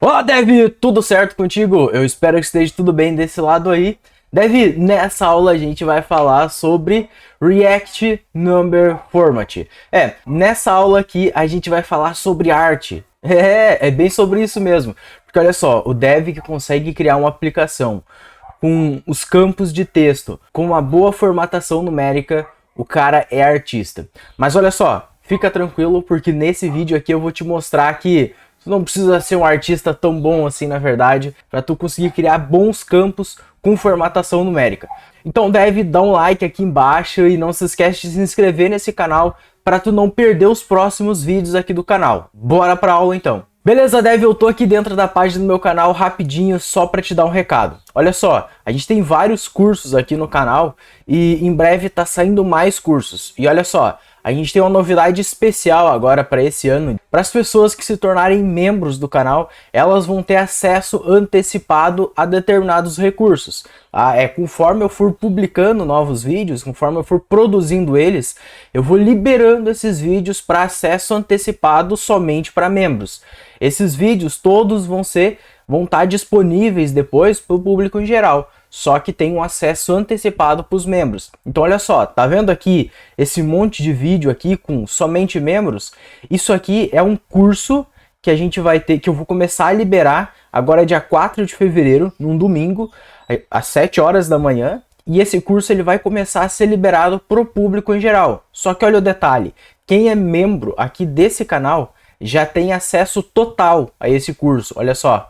Olá, Dev, tudo certo contigo? Eu espero que esteja tudo bem desse lado aí. Dev, nessa aula a gente vai falar sobre React Number Format. Nessa aula aqui a gente vai falar sobre arte. É bem sobre isso mesmo. Porque olha só, o Dev que consegue criar uma aplicação com os campos de texto, com uma boa formatação numérica, o cara é artista. Mas olha só, fica tranquilo porque nesse vídeo aqui eu vou te mostrar que tu não precisa ser um artista tão bom assim, na verdade, para tu conseguir criar bons campos com formatação numérica. Então deve dar um like aqui embaixo e não se esquece de se inscrever nesse canal para tu não perder os próximos vídeos aqui do canal. Bora pra aula então. Beleza, Dev, eu tô aqui dentro da página do meu canal rapidinho só para te dar um recado. Olha só, a gente tem vários cursos aqui no canal e em breve tá saindo mais cursos. E olha só, a gente tem uma novidade especial agora para esse ano. Para as pessoas que se tornarem membros do canal, elas vão ter acesso antecipado a determinados recursos. Conforme eu for publicando novos vídeos, conforme eu for produzindo eles, eu vou liberando esses vídeos para acesso antecipado somente para membros. Esses vídeos todos vão estar disponíveis depois para o público em geral. Só que tem um acesso antecipado para os membros. Então olha só, tá vendo aqui esse monte de vídeo aqui com somente membros? Isso aqui é um curso que a gente vai ter, que eu vou começar a liberar agora dia 4 de fevereiro, num domingo, às 7 horas da manhã. E esse curso ele vai começar a ser liberado para o público em geral. Só que olha o detalhe, quem é membro aqui desse canal já tem acesso total a esse curso, olha só.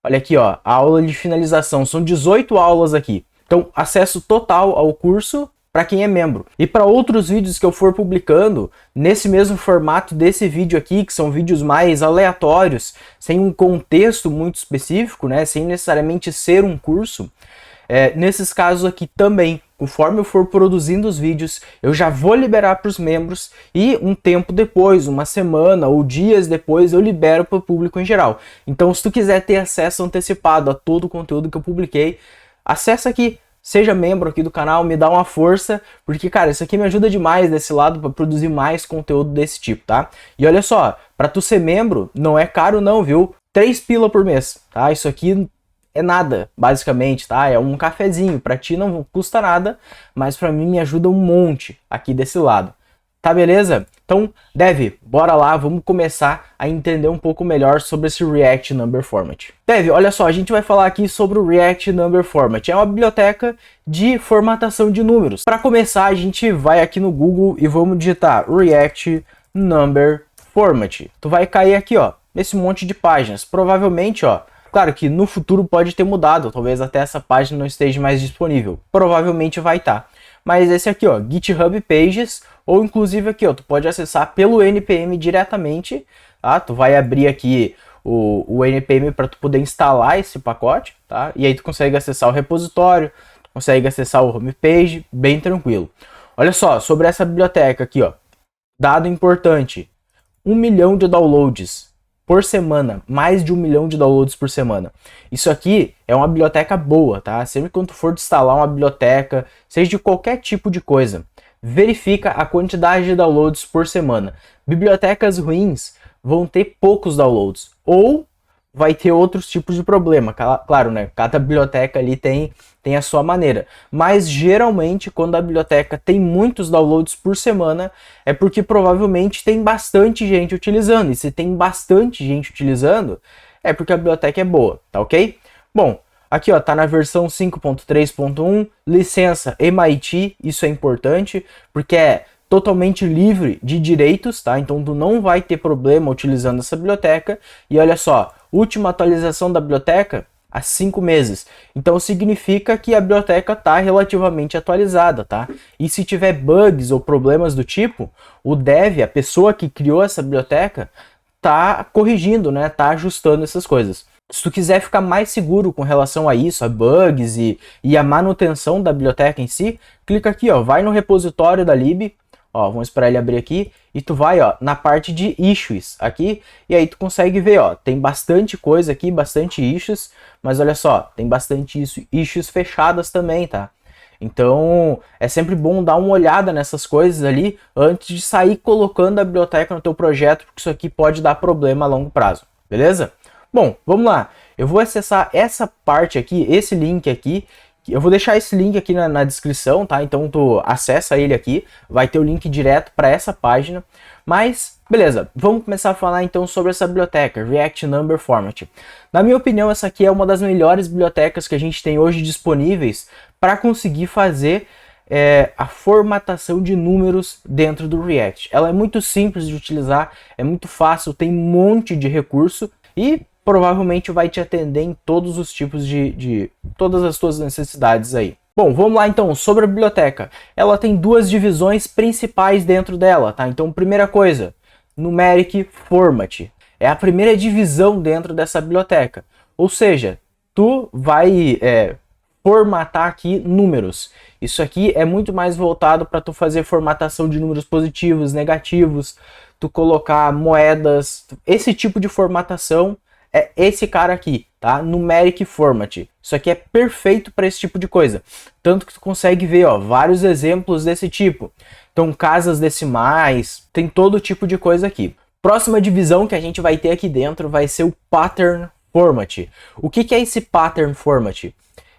Olha aqui, ó, a aula de finalização, são 18 aulas aqui. Então, acesso total ao curso para quem é membro. E para outros vídeos que eu for publicando, nesse mesmo formato desse vídeo aqui, que são vídeos mais aleatórios, sem um contexto muito específico, né, sem necessariamente ser um curso, nesses casos aqui também, conforme eu for produzindo os vídeos, eu já vou liberar para os membros e um tempo depois, uma semana ou dias depois, eu libero para o público em geral. Então, se tu quiser ter acesso antecipado a todo o conteúdo que eu publiquei, acessa aqui, seja membro aqui do canal, me dá uma força, porque, cara, isso aqui me ajuda demais desse lado para produzir mais conteúdo desse tipo, tá? E olha só, para tu ser membro, não é caro não, viu? 3 pila por mês, tá? Isso aqui é nada, basicamente, tá? É um cafezinho, pra ti não custa nada, mas pra mim me ajuda um monte aqui desse lado. Tá beleza? Então, Dev, bora lá, vamos começar a entender um pouco melhor sobre esse React Number Format. Dev, olha só, a gente vai falar aqui sobre o React Number Format. É uma biblioteca de formatação de números. Para começar, a gente vai aqui no Google e vamos digitar React Number Format. Tu vai cair aqui, ó, nesse monte de páginas. Provavelmente, ó, claro que no futuro pode ter mudado, talvez até essa página não esteja mais disponível. Provavelmente vai estar. Mas esse aqui, ó, GitHub Pages, ou inclusive aqui, ó, tu pode acessar pelo NPM diretamente, tá? Tu vai abrir aqui o NPM para tu poder instalar esse pacote, tá? E aí tu consegue acessar o repositório, consegue acessar o homepage, bem tranquilo. Olha só, sobre essa biblioteca aqui, ó, dado importante, 1 milhão de downloads por semana, mais de 1 milhão de downloads por semana. Isso aqui é uma biblioteca boa, tá? Sempre que tu for instalar uma biblioteca, seja de qualquer tipo de coisa, verifica a quantidade de downloads por semana. Bibliotecas ruins vão ter poucos downloads, ou vai ter outros tipos de problema. Claro, né? Cada biblioteca ali tem a sua maneira. Mas geralmente quando a biblioteca tem muitos downloads por semana, é porque provavelmente tem bastante gente utilizando. E se tem bastante gente utilizando, é porque a biblioteca é boa, tá ok? Bom, aqui ó, tá na versão 5.3.1, licença MIT, isso é importante, porque é totalmente livre de direitos, tá? Então tu não vai ter problema utilizando essa biblioteca. E olha só, última atualização da biblioteca há 5 meses. Então significa que a biblioteca está relativamente atualizada, tá? E se tiver bugs ou problemas do tipo, o dev, a pessoa que criou essa biblioteca, tá corrigindo, né? Tá ajustando essas coisas. Se tu quiser ficar mais seguro com relação a isso, a bugs e a manutenção da biblioteca em si, clica aqui, ó, vai no repositório da lib. Ó, vamos esperar ele abrir aqui e tu vai, ó, na parte de issues aqui e aí tu consegue ver, ó, tem bastante coisa aqui, bastante issues, mas olha só, tem bastante issues fechadas também, tá? Então é sempre bom dar uma olhada nessas coisas ali antes de sair colocando a biblioteca no teu projeto, porque isso aqui pode dar problema a longo prazo, beleza? Bom, vamos lá. Eu vou acessar essa parte aqui, esse link aqui. Eu vou deixar esse link aqui na descrição, tá? Então tu acessa ele aqui, vai ter o link direto para essa página. Mas, beleza, vamos começar a falar então sobre essa biblioteca, React Number Format. Na minha opinião, essa aqui é uma das melhores bibliotecas que a gente tem hoje disponíveis para conseguir fazer a formatação de números dentro do React. Ela é muito simples de utilizar, é muito fácil, tem um monte de recurso e provavelmente vai te atender em todos os tipos de todas as suas necessidades aí. Bom, vamos lá então, sobre a biblioteca. Ela tem duas divisões principais dentro dela, tá? Então, primeira coisa, Numeric Format. É a primeira divisão dentro dessa biblioteca. Ou seja, tu vai formatar aqui números. Isso aqui é muito mais voltado para tu fazer formatação de números positivos, negativos, tu colocar moedas, esse tipo de formatação é esse cara aqui, tá? Numeric Format. Isso aqui é perfeito para esse tipo de coisa. Tanto que tu consegue ver, ó, vários exemplos desse tipo. Então, casas decimais, tem todo tipo de coisa aqui. Próxima divisão que a gente vai ter aqui dentro vai ser o Pattern Format. O que é esse Pattern Format?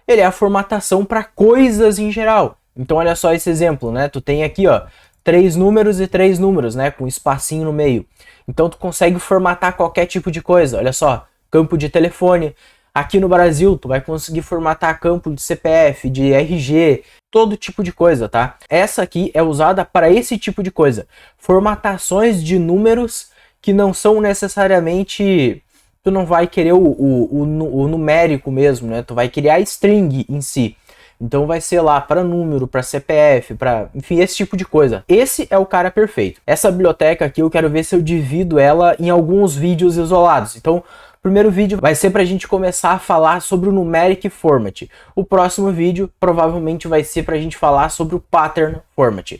Ele é a formatação para coisas em geral. Então, olha só esse exemplo, né? Tu tem aqui, ó, 3 números e 3 números, né? Com um espacinho no meio. Então tu consegue formatar qualquer tipo de coisa. Olha só, campo de telefone. Aqui no Brasil, tu vai conseguir formatar campo de CPF, de RG, todo tipo de coisa, tá? Essa aqui é usada para esse tipo de coisa. Formatações de números que não são necessariamente... Tu não vai querer o numérico mesmo, né? Tu vai querer a string em si. Então vai ser lá para número, para CPF, para, enfim, esse tipo de coisa. Esse é o cara perfeito. Essa biblioteca aqui eu quero ver se eu divido ela em alguns vídeos isolados. Então, o primeiro vídeo vai ser para a gente começar a falar sobre o Numeric Format. O próximo vídeo provavelmente vai ser para a gente falar sobre o Pattern Format.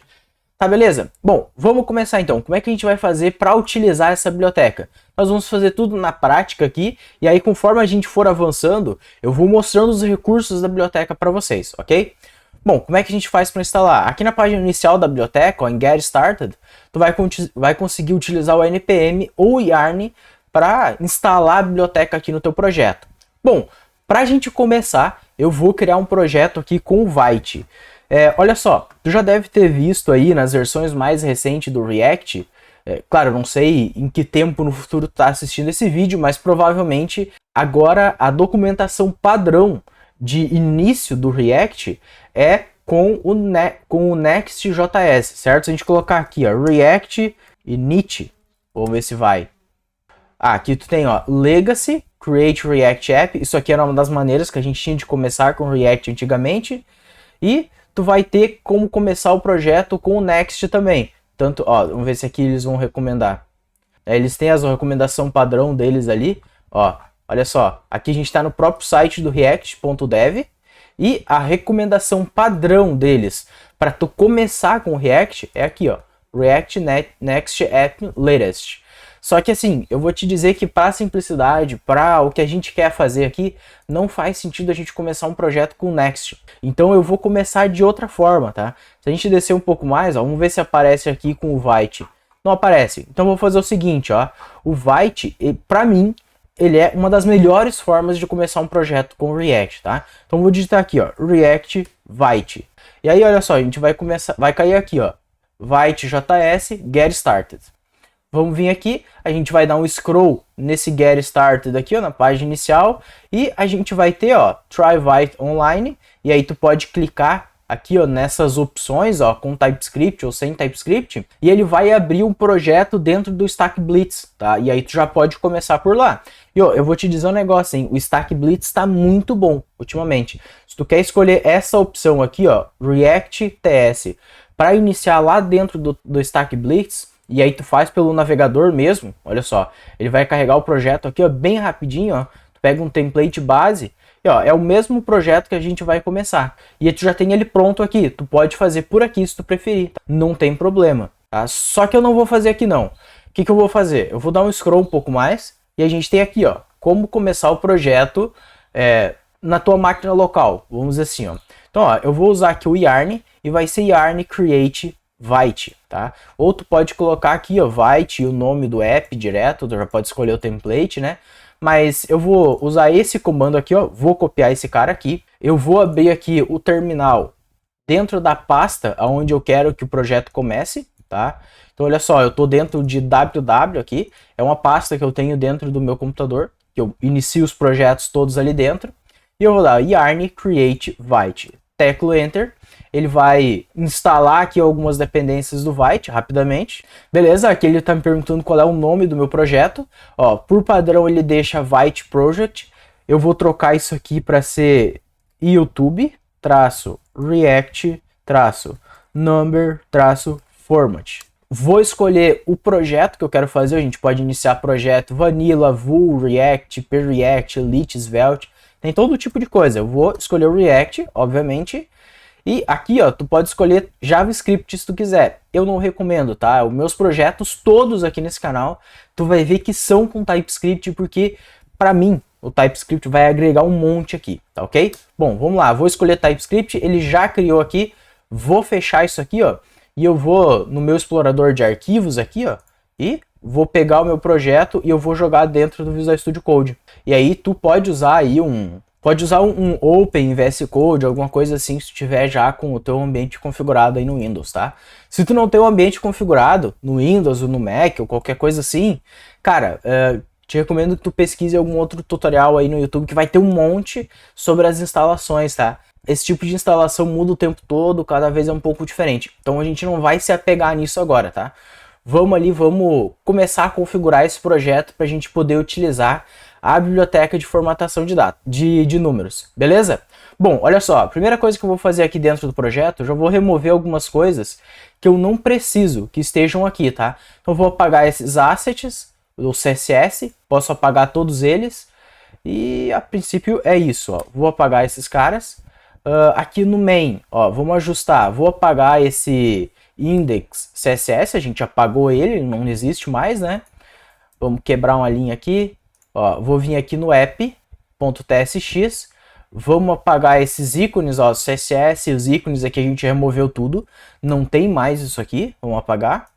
Tá, beleza? Bom, vamos começar então. Como é que a gente vai fazer para utilizar essa biblioteca? Nós vamos fazer tudo na prática aqui, e aí conforme a gente for avançando, eu vou mostrando os recursos da biblioteca para vocês, ok? Bom, como é que a gente faz para instalar? Aqui na página inicial da biblioteca, ó, em Get Started, tu vai conseguir utilizar o npm ou o yarn para instalar a biblioteca aqui no teu projeto. Bom, para a gente começar, eu vou criar um projeto aqui com o Vite. Olha só, tu já deve ter visto aí nas versões mais recentes do React, claro, não sei em que tempo no futuro tu tá assistindo esse vídeo, mas provavelmente agora a documentação padrão de início do React é com o Next.js, certo? Se a gente colocar aqui, ó, React Init, vamos ver se vai. Aqui tu tem, ó, Legacy, Create React App, isso aqui era uma das maneiras que a gente tinha de começar com React antigamente, e tu vai ter como começar o projeto com o Next também. Tanto, ó, vamos ver se aqui eles vão recomendar. Eles têm as recomendação padrão deles ali, ó. Olha só, aqui a gente está no próprio site do React.dev e a recomendação padrão deles para tu começar com o React é aqui, ó, React Next App Latest. Só que assim, eu vou te dizer que para simplicidade, para o que a gente quer fazer aqui, não faz sentido a gente começar um projeto com Next. Então eu vou começar de outra forma, tá? Se a gente descer um pouco mais, ó, vamos ver se aparece aqui com o Vite. Não aparece. Então eu vou fazer o seguinte, ó. O Vite, para mim, ele é uma das melhores formas de começar um projeto com React, tá? Então eu vou digitar aqui, ó, React Vite. E aí, olha só, a gente vai começar, vai cair aqui, ó, Vite.js Get Started. Vamos vir aqui, a gente vai dar um scroll nesse Get Started aqui, ó, na página inicial, e a gente vai ter, ó, Try Vite Online, e aí tu pode clicar aqui, ó, nessas opções, ó, com TypeScript ou sem TypeScript, e ele vai abrir um projeto dentro do Stack Blitz, tá? E aí tu já pode começar por lá. E ó, eu vou te dizer um negócio, hein, o Stack Blitz está muito bom ultimamente. Se tu quer escolher essa opção aqui, ó, React TS, para iniciar lá dentro do Stack Blitz, e aí tu faz pelo navegador mesmo, olha só, ele vai carregar o projeto aqui, ó, bem rapidinho, ó, tu pega um template base, e ó, é o mesmo projeto que a gente vai começar. E aí tu já tem ele pronto aqui, tu pode fazer por aqui se tu preferir, tá? Não tem problema, tá? Só que eu não vou fazer aqui não. O que eu vou fazer? Eu vou dar um scroll um pouco mais, e a gente tem aqui, ó, como começar o projeto na tua máquina local, vamos dizer assim, ó. Então, ó, eu vou usar aqui o yarn, e vai ser yarn create Vite, tá? Ou tu pode colocar aqui, ó, Vite e o nome do app direto, tu já pode escolher o template, né? mas eu vou usar esse comando aqui, ó, vou copiar esse cara aqui, eu vou abrir aqui o terminal dentro da pasta onde eu quero que o projeto comece, tá? Então olha só, eu estou dentro de www aqui, é uma pasta que eu tenho dentro do meu computador, que eu inicio os projetos todos ali dentro, e eu vou dar yarn create vite, teclo enter, ele vai instalar aqui algumas dependências do Vite rapidamente. Beleza, aqui ele está me perguntando qual é o nome do meu projeto. Ó, por padrão ele deixa Vite Project. Eu vou trocar isso aqui para ser YouTube, React, number, format. Vou escolher o projeto que eu quero fazer. A gente pode iniciar projeto Vanilla, Vue, React, React, Elite, Svelte. Tem todo tipo de coisa. Eu vou escolher o React, obviamente. E aqui, ó, tu pode escolher JavaScript se tu quiser. Eu não recomendo, tá? Os meus projetos todos aqui nesse canal, tu vai ver que são com TypeScript, porque para mim o TypeScript vai agregar um monte aqui, tá ok? Bom, vamos lá, vou escolher TypeScript, ele já criou aqui, vou fechar isso aqui, ó, e eu vou no meu explorador de arquivos aqui, ó, e vou pegar o meu projeto e eu vou jogar dentro do Visual Studio Code. E aí tu pode usar aí um Open VS Code, alguma coisa assim, se tu tiver já com o teu ambiente configurado aí no Windows, tá? Se tu não tem o ambiente configurado no Windows ou no Mac ou qualquer coisa assim, cara, te recomendo que tu pesquise algum outro tutorial aí no YouTube que vai ter um monte sobre as instalações, tá? Esse tipo de instalação muda o tempo todo, cada vez é um pouco diferente. Então a gente não vai se apegar nisso agora, tá? Vamos começar a configurar esse projeto para a gente poder utilizar a biblioteca de formatação de dados, de números, beleza? Bom, olha só, a primeira coisa que eu vou fazer aqui dentro do projeto, eu já vou remover algumas coisas que eu não preciso que estejam aqui, tá? Então eu vou apagar esses assets, o CSS, posso apagar todos eles, e a princípio é isso, ó. Vou apagar esses caras. Aqui no main, ó, vamos ajustar, vou apagar esse index CSS, a gente apagou ele, não existe mais, né? Vamos quebrar uma linha aqui. Ó, vou vir aqui no app.tsx, vamos apagar esses ícones, ó, CSS, os ícones aqui a gente removeu tudo, não tem mais isso aqui, vamos apagar.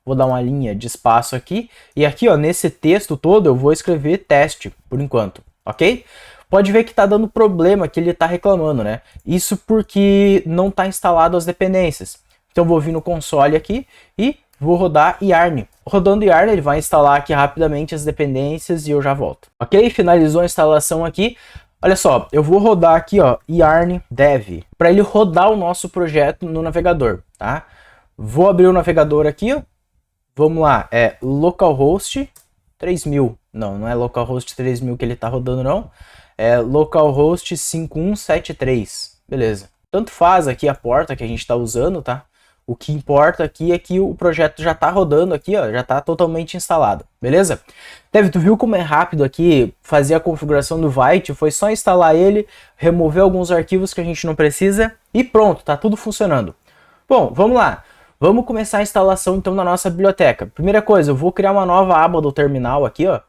Vou dar uma linha de espaço aqui, e aqui, ó, nesse texto todo eu vou escrever teste, por enquanto, ok? Pode ver que está dando problema, que ele está reclamando, né? Isso porque não está instalado as dependências. Então vou vir no console aqui e vou rodar yarn. Rodando yarn, ele vai instalar aqui rapidamente as dependências e eu já volto. Ok? Finalizou a instalação aqui. Olha só, eu vou rodar aqui, ó, yarn dev, para ele rodar o nosso projeto no navegador, tá? Vou abrir o navegador aqui, ó. Vamos lá, é localhost 3000. Não é localhost 3000 que ele tá rodando, não. É localhost 5173. Beleza. Tanto faz aqui a porta que a gente está usando, tá? O que importa aqui é que o projeto já está rodando aqui, ó, já está totalmente instalado, beleza? Dev, tu viu como é rápido aqui fazer a configuração do Vite? Foi só instalar ele, remover alguns arquivos que a gente não precisa e pronto, tá tudo funcionando. Bom, vamos lá. Vamos começar a instalação então da nossa biblioteca. Primeira coisa, eu vou criar uma nova aba do terminal aqui, ó,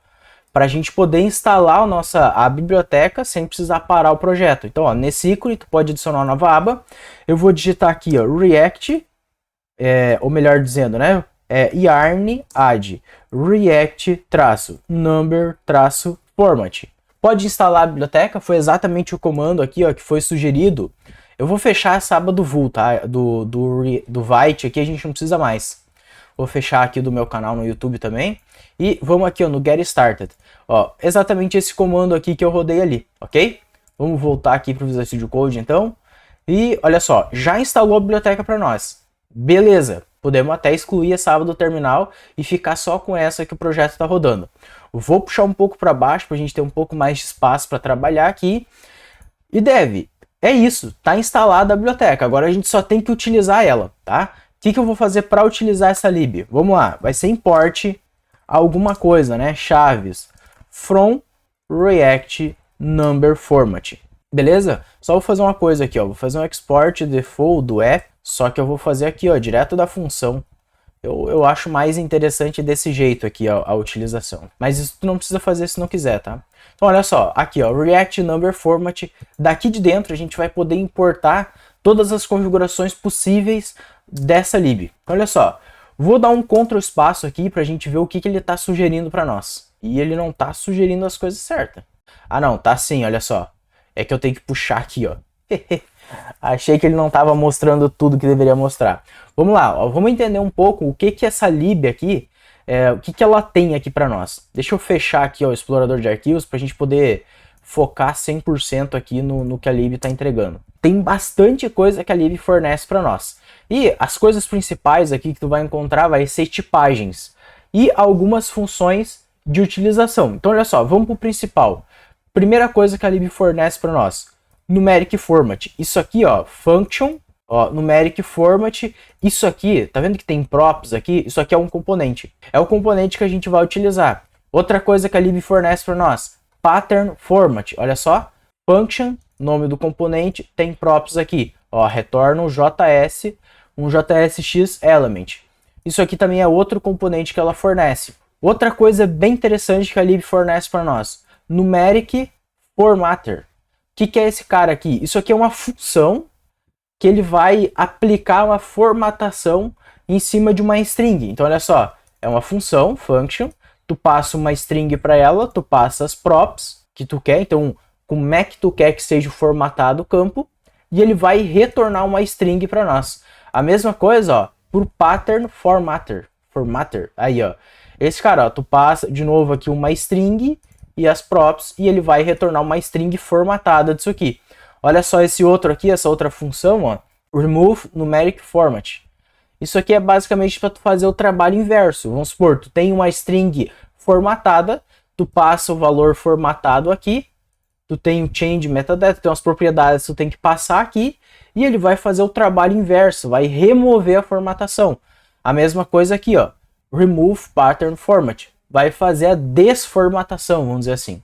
para a gente poder instalar a biblioteca sem precisar parar o projeto. Então, ó, nesse ícone, tu pode adicionar uma nova aba. Eu vou digitar aqui, ó, React, ou melhor dizendo, né, yarn add react number format. Pode instalar a biblioteca, foi exatamente o comando aqui, ó, que foi sugerido. Eu vou fechar essa aba do Vue, tá? Do Vite aqui a gente não precisa mais. Vou fechar aqui do meu canal no YouTube também. E vamos aqui, ó, no Get Started. Ó, exatamente esse comando aqui que eu rodei ali, ok? Vamos voltar aqui para o Visual Studio Code então. E olha só, já instalou a biblioteca para nós. Beleza, podemos até excluir essa aba do terminal e ficar só com essa que o projeto está rodando. Vou puxar um pouco para baixo para a gente ter um pouco mais de espaço para trabalhar aqui. E é isso, está instalada a biblioteca, agora a gente só tem que utilizar ela, tá? O que eu vou fazer para utilizar essa lib? Vamos lá, vai ser import alguma coisa, né? Chaves from React number format. Beleza? Só vou fazer uma coisa aqui, ó. Vou fazer um export default do app, só que eu vou fazer aqui, ó, direto da função. Eu acho mais interessante desse jeito aqui, ó, a utilização. Mas isso tu não precisa fazer se não quiser, tá? Então olha só, aqui, ó, React number format. Daqui de dentro a gente vai poder importar todas as configurações possíveis dessa lib. Olha só, vou dar um Ctrl espaço aqui para a gente ver o que ele está sugerindo para nós. e ele não tá sugerindo as coisas certas. Ah não, tá sim, olha só. É que eu tenho que puxar aqui, ó. Achei que ele não tava mostrando tudo que deveria mostrar. Vamos lá, ó, vamos entender um pouco o que essa lib aqui, o que ela tem aqui para nós. Deixa eu fechar aqui ó, o explorador de arquivos para a gente poder focar 100% aqui no que a lib está entregando. Tem bastante coisa que a lib fornece para nós. E as coisas principais aqui que tu vai encontrar vai ser tipagens e algumas funções de utilização. Então olha só, vamos para o principal. Primeira coisa que a lib fornece para nós, numeric format. Isso aqui, ó, function, ó, numeric format. Isso aqui, tá vendo que tem props aqui? Isso aqui é um componente. É o componente que a gente vai utilizar. Outra coisa que a lib fornece para nós, pattern format. Olha só, function, nome do componente, tem props aqui. Ó, retorna um JSX element. Isso aqui também é outro componente que ela fornece. Outra coisa bem interessante que a lib fornece para nós, numeric formatter. O que é esse cara aqui? Isso aqui é uma função que ele vai aplicar uma formatação em cima de uma string. Então olha só, é uma função, function, tu passa uma string para ela, tu passa as props que tu quer, então como é que tu quer que seja formatado o campo, e ele vai retornar uma string para nós. A mesma coisa, ó, por pattern formatter. Aí, ó. Esse cara, ó, tu passa de novo aqui uma string e as props, e ele vai retornar uma string formatada disso aqui. Olha só esse outro aqui, essa outra função, ó, remove numeric format. Isso aqui é basicamente para tu fazer o trabalho inverso. Vamos supor, tu tem uma string formatada, tu passa o valor formatado aqui, tu tem o change metadata, tem as propriedades que tu tem que passar aqui, e ele vai fazer o trabalho inverso, vai remover a formatação. A mesma coisa aqui, ó, remove pattern format, vai fazer a desformatação, vamos dizer assim.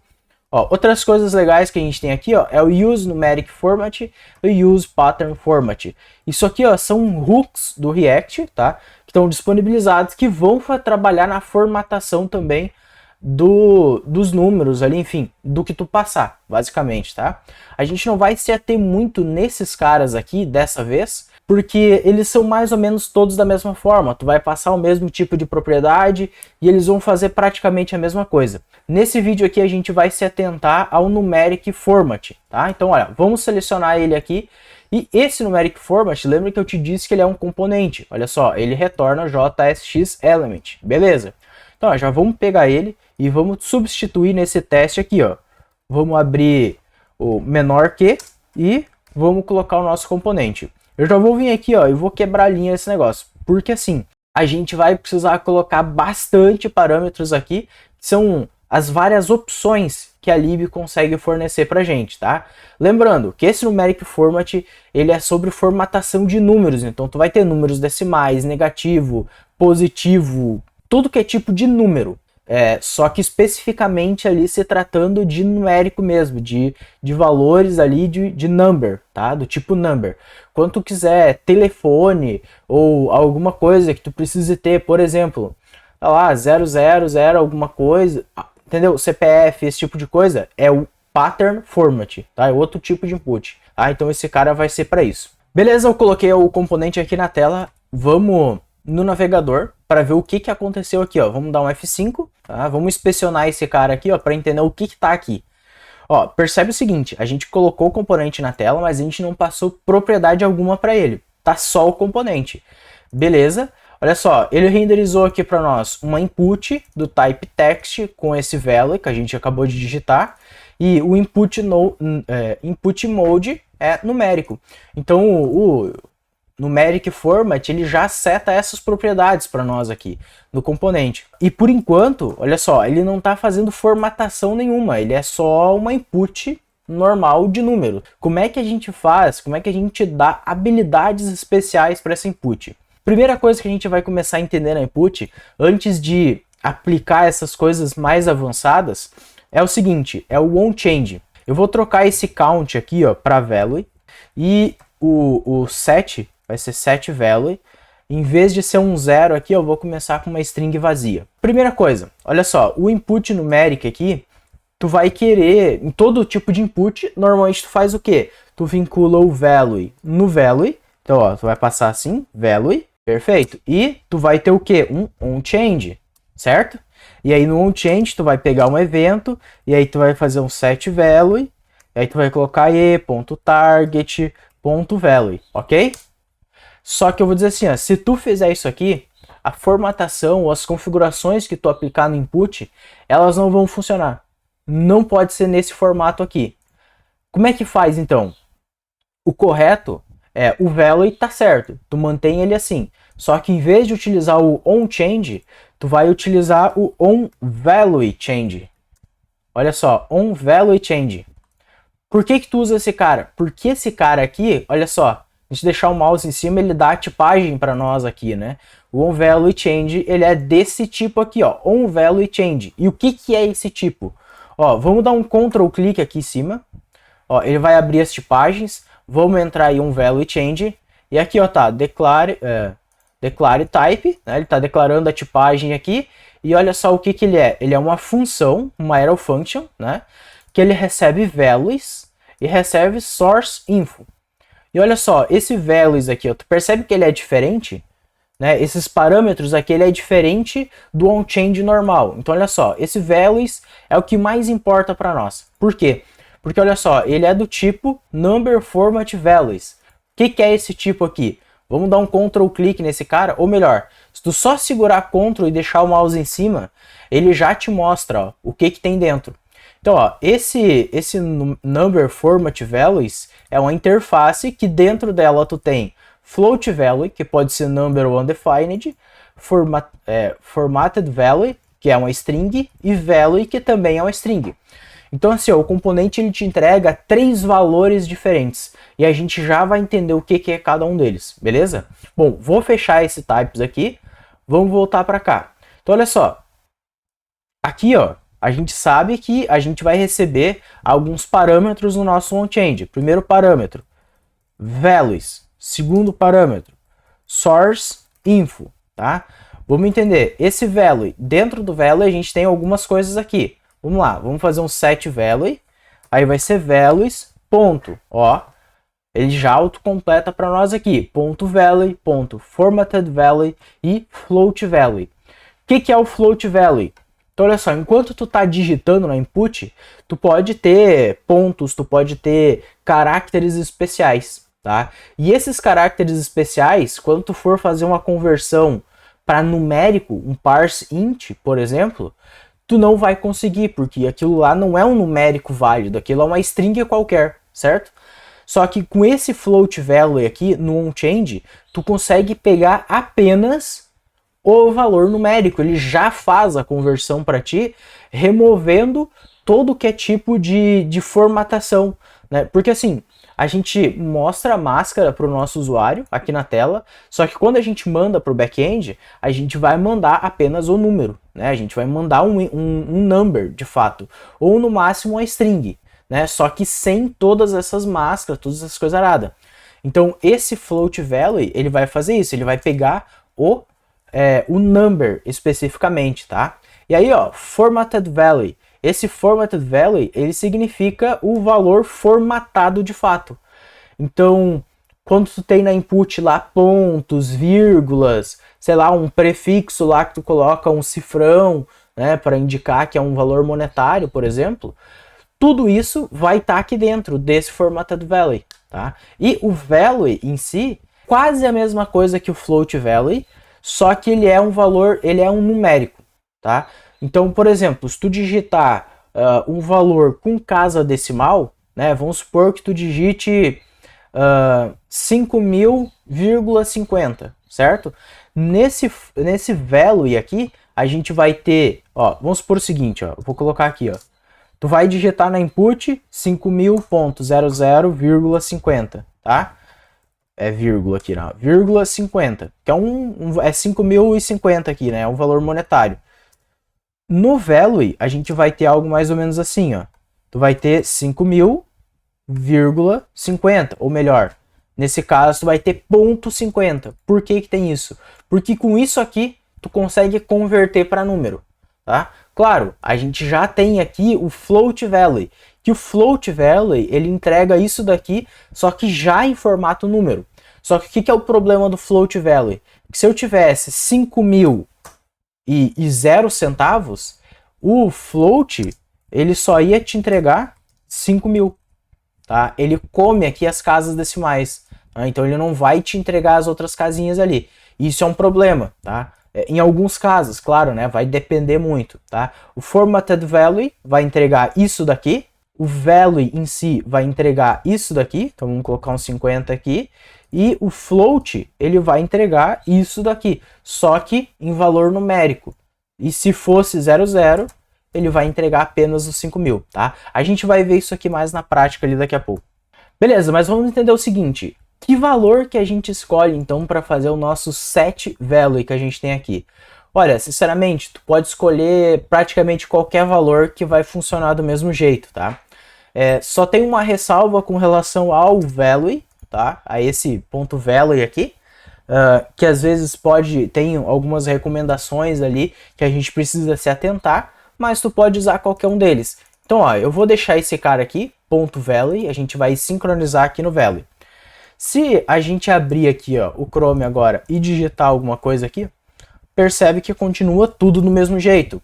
Ó, outras coisas legais que a gente tem aqui, ó, é o use numeric format e use pattern format. Isso aqui, ó, são hooks do React, tá? Que estão disponibilizados, que vão trabalhar na formatação também dos números ali, enfim, do que tu passar, basicamente, tá? A gente não vai se ater muito nesses caras aqui dessa vez, porque eles são mais ou menos todos da mesma forma. Tu vai passar o mesmo tipo de propriedade e eles vão fazer praticamente a mesma coisa. Nesse vídeo aqui a gente vai se atentar ao numeric format, tá? Então, olha, vamos selecionar ele aqui. E esse numeric format, lembra que eu te disse que ele é um componente. Olha só, ele retorna JSX element, beleza? Então, ó, já vamos pegar ele e vamos substituir nesse teste aqui, ó. Vamos abrir o menor que e vamos colocar o nosso componente. Eu já vou vir aqui, ó, e vou quebrar a linha desse negócio, porque assim, a gente vai precisar colocar bastante parâmetros aqui, que são as várias opções que a lib consegue fornecer pra gente, tá? Lembrando que esse numeric format, ele é sobre formatação de números, então tu vai ter números decimais, negativo, positivo, tudo que é tipo de número. Só que especificamente ali se tratando de numérico mesmo, de valores ali de number, tá? Do tipo number. Quando tu quiser telefone ou alguma coisa que tu precise ter, por exemplo, tá lá, 000 alguma coisa, entendeu? CPF, esse tipo de coisa, é o pattern format, tá? É outro tipo de input, tá? Então esse cara vai ser para isso. Beleza, eu coloquei o componente aqui na tela, vamos no navegador para ver o que aconteceu aqui, ó. Vamos dar um F5, tá? Vamos inspecionar esse cara aqui, ó, para entender o que tá aqui. Ó, percebe o seguinte, a gente colocou o componente na tela, mas a gente não passou propriedade alguma para ele. Tá só o componente. Beleza? Olha só, ele renderizou aqui para nós uma input do type text com esse value que a gente acabou de digitar, e o input mode é numérico. Então o numeric format, ele já seta essas propriedades para nós aqui no componente. E por enquanto, olha só, ele não está fazendo formatação nenhuma, ele é só uma input normal de número. Como é que a gente faz? Como é que a gente dá habilidades especiais para essa input? Primeira coisa que a gente vai começar a entender na input, antes de aplicar essas coisas mais avançadas, é o seguinte, é o onChange. Eu vou trocar esse count aqui, ó, para value, e o set vai ser set value. Em vez de ser um 0 aqui, eu vou começar com uma string vazia. Primeira coisa, olha só, o input numérico aqui, tu vai querer, em todo tipo de input, normalmente tu faz o quê? Tu vincula o value no value, então ó, tu vai passar assim, value, perfeito, e tu vai ter o quê? Um onChange, certo? E aí no onChange tu vai pegar um evento, e aí tu vai fazer um setValue, e aí tu vai colocar e.target.value, ok? Só que eu vou dizer assim, ó, se tu fizer isso aqui, a formatação ou as configurações que tu aplicar no input, elas não vão funcionar. Não pode ser nesse formato aqui. Como é que faz então? O correto é o value tá certo, tu mantém ele assim. Só que em vez de utilizar o onChange, tu vai utilizar o onValueChange. Olha só, onValueChange. Por que tu usa esse cara? Porque esse cara aqui, olha só, a gente deixar o mouse em cima, ele dá a tipagem para nós aqui, né? O onValueChange, ele é desse tipo aqui, ó, onValueChange. E o que que é esse tipo? Ó, vamos dar um Ctrl clique aqui em cima. Ó, ele vai abrir as tipagens. Vamos entrar em onValueChange. E aqui, ó, tá, declare type, né? Ele tá declarando a tipagem aqui. E olha só o que que ele é. Ele é uma função, uma arrow function, né? Que ele recebe values e recebe source info. E olha só, esse values aqui, ó, tu percebe que ele é diferente? Né? Esses parâmetros aqui, ele é diferente do onChange normal. Então olha só, esse values é o que mais importa para nós. Por quê? Porque olha só, ele é do tipo number format values. O que que é esse tipo aqui? Vamos dar um Ctrl clique nesse cara, ou melhor, se tu só segurar Ctrl e deixar o mouse em cima, ele já te mostra, ó, o que que tem dentro. Então, ó, esse number format values é uma interface que dentro dela tu tem float value, que pode ser number undefined, formatted value, que é uma string, e value, que também é uma string. Então, assim, ó, o componente ele te entrega 3 valores diferentes e a gente já vai entender o que que é cada um deles, beleza? Bom, vou fechar esse types aqui, vamos voltar para cá. Então, olha só, aqui, ó, a gente sabe que a gente vai receber alguns parâmetros no nosso onChange. Primeiro parâmetro, values. Segundo parâmetro, source info, tá? Vamos entender, esse value, dentro do value a gente tem algumas coisas aqui. Vamos lá, vamos fazer um setValue, aí vai ser values, ponto, ó, ele já autocompleta para nós aqui, ponto value, ponto formatted value e float value. O que é o float value? Então olha só, enquanto tu tá digitando na input, tu pode ter pontos, tu pode ter caracteres especiais, tá? E esses caracteres especiais, quando tu for fazer uma conversão para numérico, um parse int, por exemplo, tu não vai conseguir, porque aquilo lá não é um numérico válido, aquilo é uma string qualquer, certo? Só que com esse float value aqui no onChange, tu consegue pegar apenas o valor numérico, ele já faz a conversão para ti, removendo todo que é tipo de formatação, né? Porque assim, a gente mostra a máscara para o nosso usuário aqui na tela, só que quando a gente manda para o back-end, a gente vai mandar apenas o número, né? A gente vai mandar um number, de fato, ou no máximo uma string, né? Só que sem todas essas máscaras, todas essas coisas aradas. Então esse float value, ele vai fazer isso, ele vai pegar o number especificamente, tá? E aí, ó, formatted value. Esse formatted value, ele significa o valor formatado de fato. Então, quando tu tem na input lá pontos, vírgulas, sei lá, um prefixo lá que tu coloca um cifrão, né, para indicar que é um valor monetário, por exemplo, tudo isso vai estar aqui dentro desse formatted value, tá? E o value em si, quase a mesma coisa que o float value, só que ele é um valor, ele é um numérico, tá? Então, por exemplo, se tu digitar um valor com casa decimal, né? Vamos supor que tu digite 5.000,50, certo? Nesse value aqui, a gente vai ter, ó, vamos supor o seguinte, ó, eu vou colocar aqui, ó. Tu vai digitar na input 5.000.00,50, tá? É vírgula aqui, não, vírgula 50, que é é 5.050 aqui, né? É um valor monetário. No value, a gente vai ter algo mais ou menos assim, ó. Tu vai ter 5.000,50, ou melhor, nesse caso tu vai ter ponto 50. Por que que tem isso? Porque com isso aqui tu consegue converter para número, tá? Claro, a gente já tem aqui o float value, que o float value ele entrega isso daqui, só que já em formato número. Só que o que é o problema do float value? Que se eu tivesse 5.000 e 0 centavos, o float ele só ia te entregar 5.000, tá? Ele come aqui as casas decimais, tá? Então ele não vai te entregar as outras casinhas ali. Isso é um problema, tá? Em alguns casos, claro, né? Vai depender muito, tá? O formatted value vai entregar isso daqui, o value em si vai entregar isso daqui, então vamos colocar um 50 aqui, e o float ele vai entregar isso daqui, só que em valor numérico. E se fosse 00, ele vai entregar apenas os 5.000, tá? A gente vai ver isso aqui mais na prática ali daqui a pouco. Beleza, mas vamos entender o seguinte, que valor que a gente escolhe então para fazer o nosso set value que a gente tem aqui? Olha, sinceramente, tu pode escolher praticamente qualquer valor que vai funcionar do mesmo jeito, tá? Só tem uma ressalva com relação ao value, tá? A esse ponto value aqui, que às vezes tem algumas recomendações ali que a gente precisa se atentar, mas tu pode usar qualquer um deles. Então, ó, eu vou deixar esse cara aqui, ponto value, a gente vai sincronizar aqui no value. Se a gente abrir aqui, ó, o Chrome agora e digitar alguma coisa aqui, percebe que continua tudo do mesmo jeito.